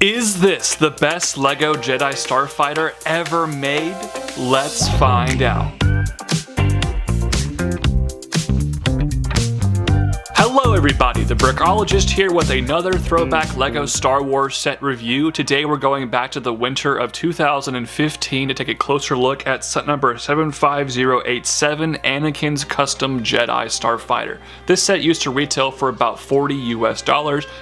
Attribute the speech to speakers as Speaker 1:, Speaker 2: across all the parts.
Speaker 1: Is this the best LEGO Jedi Starfighter ever made? Let's find out. Hello everybody, the Brickologist here with another throwback LEGO Star Wars set review. Today we're going back to the winter of 2015 to take a closer look at set number 75087, Anakin's Custom Jedi Starfighter. This set used to retail for about $40 US,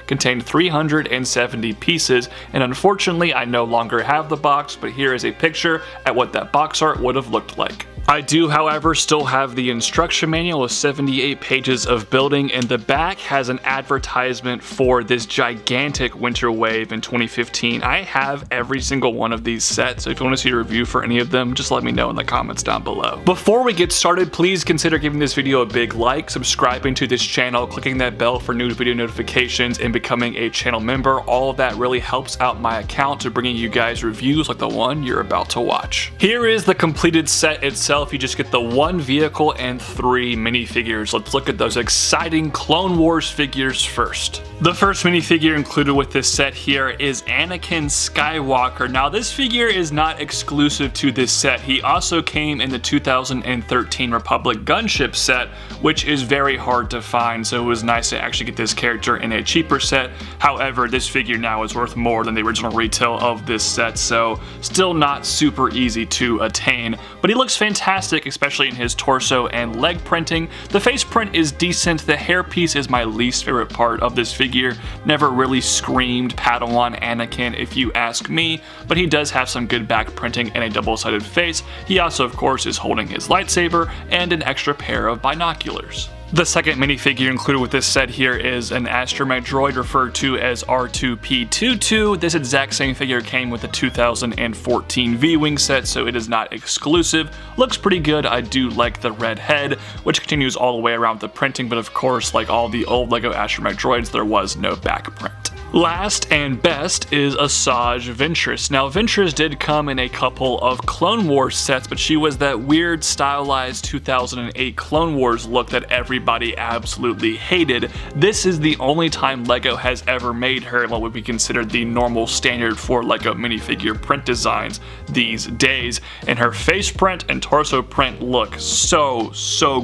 Speaker 1: contained 370 pieces, and unfortunately I no longer have the box, but here is a picture at what that box art would have looked like. I do, however, still have the instruction manual with 78 pages of building, and the back has an advertisement for this gigantic winter wave in 2015. I have every single one of these sets, so if you want to see a review for any of them, just let me know in the comments down below. Before we get started, please consider giving this video a big like, subscribing to this channel, clicking that bell for new video notifications, and becoming a channel member. All of that really helps out my account to bringing you guys reviews like the one you're about to watch. Here is the completed set itself. You just get the one vehicle and 3 minifigures. Let's look at those exciting Clone Wars figures first. The first minifigure included with this set here is Anakin Skywalker. Now this figure is not exclusive to this set. He also came in the 2013 Republic Gunship set, which is very hard to find, so it was nice to actually get this character in a cheaper set. However, this figure now is worth more than the original retail of this set, so still not super easy to attain, but he looks fantastic, especially in his torso and leg printing. The face print is decent. The hairpiece is my least favorite part of this figure. Never really screamed Padawan Anakin if you ask me, but he does have some good back printing and a double-sided face. He also, of course, is holding his lightsaber and an extra pair of binoculars. The second minifigure included with this set here is an astromech droid referred to as R2-P22. This exact same figure came with the 2014 V-Wing set, so it is not exclusive. Looks pretty good. I do like the red head, which continues all the way around the printing, but of course, like all the old LEGO astromech droids, there was no back print. Last and best is Asajj Ventress. Now Ventress did come in a couple of Clone Wars sets, but she was that weird stylized 2008 Clone Wars look that everybody absolutely hated. This is the only time LEGO has ever made her in what would be considered the normal standard for LEGO minifigure print designs these days, and her face print and torso print look so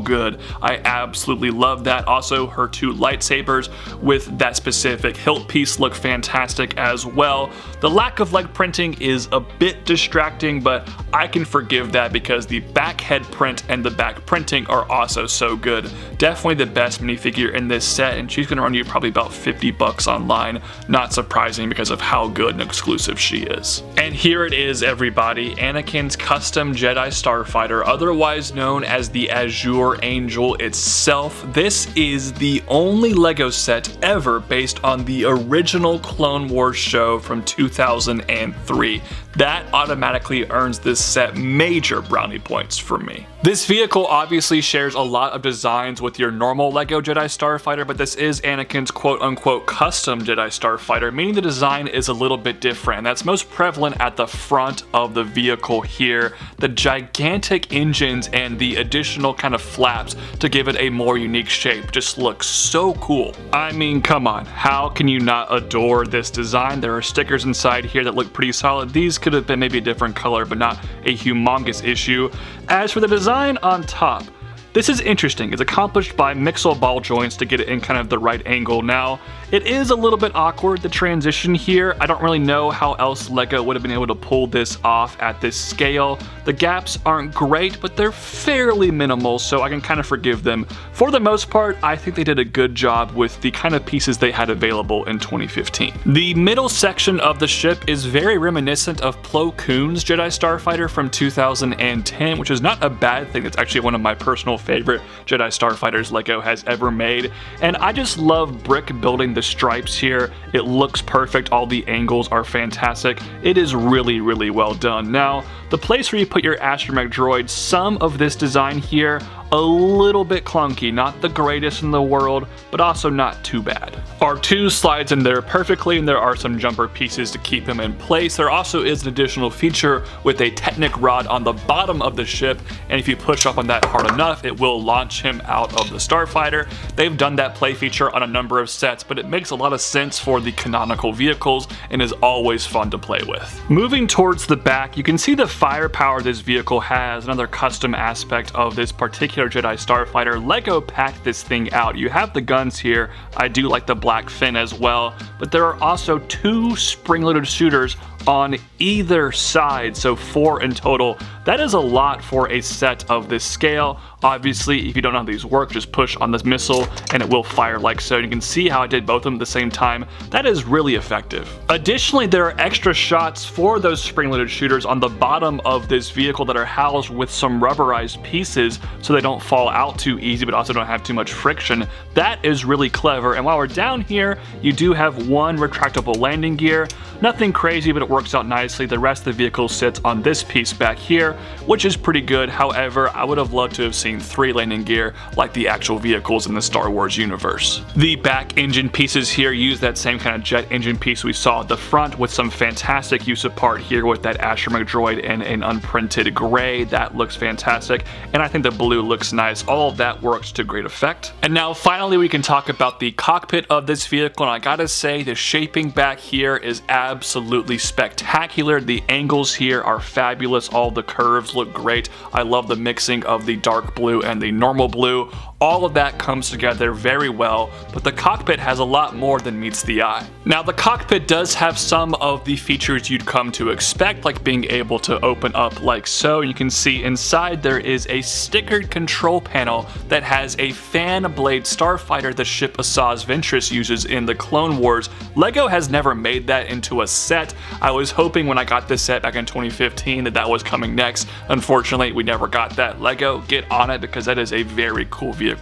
Speaker 1: good. I absolutely love that. Also, her 2 lightsabers with that specific hilt piece look fantastic as well. The lack of leg printing is a bit distracting, but I can forgive that because the back head print and the back printing are also so good. Definitely the best minifigure in this set, and she's gonna run you probably about 50 bucks online. Not surprising because of how good and exclusive she is. And here it is, everybody, Anakin's Custom Jedi Starfighter, otherwise known as the Azure Angel itself. This is the only LEGO set ever based on the original Clone Wars show from 2003. That automatically earns this set major brownie points for me. This vehicle obviously shares a lot of designs with your normal LEGO Jedi Starfighter, but this is Anakin's quote-unquote custom Jedi Starfighter, meaning the design is a little bit different, and that's most prevalent at the front of the vehicle here. The gigantic engines and the additional kind of flaps to give it a more unique shape just looks so cool. I mean, come on, how can you not adore this design? There are stickers inside here that look pretty solid. These could have been maybe a different color, but not a humongous issue. As for the design on top, this is interesting. It's accomplished by mixel ball joints to get it in kind of the right angle. Now, it is a little bit awkward, the transition here. I don't really know how else LEGO would have been able to pull this off at this scale. The gaps aren't great, but they're fairly minimal, so I can kind of forgive them. For the most part, I think they did a good job with the kind of pieces they had available in 2015. The middle section of the ship is very reminiscent of Plo Koon's Jedi Starfighter from 2010, which is not a bad thing. It's actually one of my personal favorite Jedi Starfighters LEGO has ever made, and I just love brick building the stripes here. It looks perfect. All the angles are fantastic. It is really well done. Now, The place where you put your astromech droid, some of this design here, a little bit clunky, not the greatest in the world, but also not too bad. R2 slides in there perfectly, and there are some jumper pieces to keep him in place. There also is an additional feature with a Technic rod on the bottom of the ship, and if you push up on that hard enough, it will launch him out of the Starfighter. They've done that play feature on a number of sets, but it makes a lot of sense for the canonical vehicles and is always fun to play with. Moving towards the back, you can see the firepower this vehicle has, another custom aspect of this particular Jedi Starfighter. LEGO packed this thing out. You have the guns here. I do like the black fin as well, but there are also 2 spring-loaded shooters on either side, so 4 in total. That is a lot for a set of this scale. Obviously, if you don't know how these work, just push on this missile and it will fire like so. You can see how I did both of them at the same time. That is really effective. Additionally, there are extra shots for those spring-loaded shooters on the bottom of this vehicle that are housed with some rubberized pieces so they don't fall out too easy, but also don't have too much friction. That is really clever. And while we're down here, you do have 1 retractable landing gear. Nothing crazy, but it works out nicely. The rest of the vehicle sits on this piece back here, which is pretty good. However, I would have loved to have seen 3 landing gear like the actual vehicles in the Star Wars universe. The back engine pieces here use that same kind of jet engine piece we saw at the front, with some fantastic use of part here with that astromech droid in an unprinted gray. That looks fantastic, and I think the blue looks nice. All of that works to great effect. And now finally we can talk about the cockpit of this vehicle, and I gotta say the shaping back here is absolutely spectacular. The angles here are fabulous. All the curves look great. I love the mixing of the dark blue and the normal blue. All of that comes together very well, but the cockpit has a lot more than meets the eye. Now, the cockpit does have some of the features you'd come to expect, like being able to open up like so. You can see inside there is a stickered control panel that has a fan blade starfighter the ship Asajj Ventress uses in the Clone Wars. LEGO has never made that into a set. I was hoping when I got this set back in 2015 that was coming next. Unfortunately, we never got that. LEGO, get on it, because that is a very cool vehicle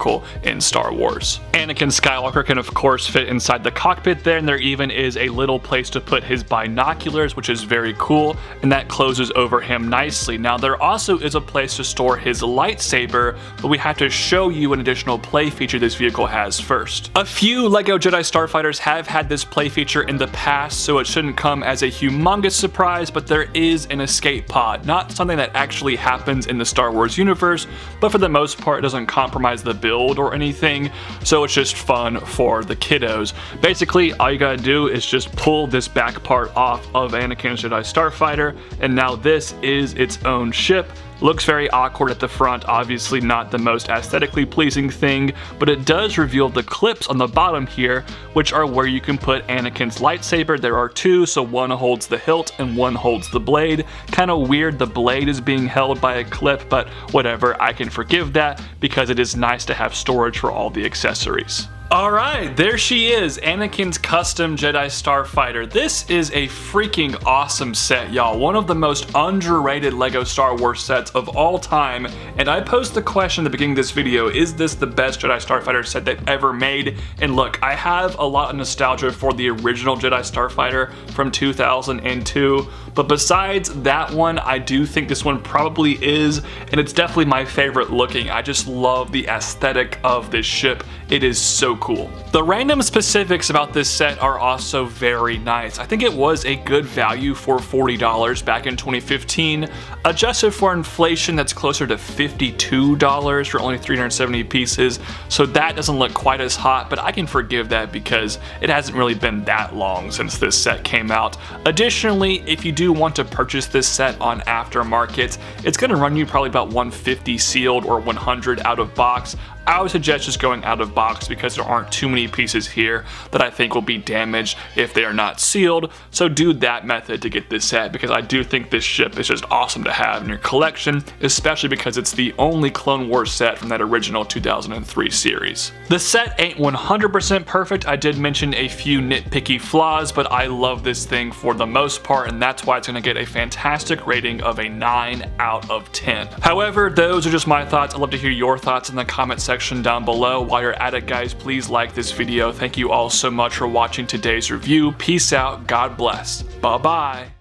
Speaker 1: in Star Wars. Anakin Skywalker can of course fit inside the cockpit there, and there even is a little place to put his binoculars, which is very cool, and that closes over him nicely. Now, there also is a place to store his lightsaber, but we have to show you an additional play feature this vehicle has first. A few LEGO Jedi Starfighters have had this play feature in the past, so it shouldn't come as a humongous surprise, but there is an escape pod. Not something that actually happens in the Star Wars universe, but for the most part it doesn't compromise the build or anything, so it's just fun for the kiddos. Basically, all you gotta do is just pull this back part off of Anakin's Jedi Starfighter, and now this is its own ship. Looks very awkward at the front, obviously not the most aesthetically pleasing thing, but it does reveal the clips on the bottom here, which are where you can put Anakin's lightsaber. There are 2, so one holds the hilt and one holds the blade. Kind of weird the blade is being held by a clip, but whatever, I can forgive that because it is nice to have storage for all the accessories. Alright, there she is, Anakin's custom Jedi Starfighter. This is a freaking awesome set, y'all. One of the most underrated LEGO Star Wars sets of all time, and I posed the question at the beginning of this video, is this the best Jedi Starfighter set they've ever made? And look, I have a lot of nostalgia for the original Jedi Starfighter from 2002, but besides that one, I do think this one probably is, and it's definitely my favorite looking. I just love the aesthetic of this ship. It is so cool. The random specifics about this set are also very nice. I think it was a good value for $40 back in 2015. Adjusted for inflation, that's closer to $52 for only 370 pieces, so that doesn't look quite as hot, but I can forgive that because it hasn't really been that long since this set came out. Additionally, if you do want to purchase this set on aftermarket, it's going to run you probably about $150 sealed or $100 out of box. I would suggest just going out of box because there aren't too many pieces here that I think will be damaged if they are not sealed, so do that method to get this set because I do think this ship is just awesome to have in your collection, especially because it's the only Clone Wars set from that original 2003 series. The set ain't 100% perfect. I did mention a few nitpicky flaws, but I love this thing for the most part, and that's why it's going to get a fantastic rating of a 9 out of 10. However, those are just my thoughts. I'd love to hear your thoughts in the comment section down below. While you're at it, guys, please like this video. Thank you all so much for watching today's review. Peace out. God bless. Bye-bye.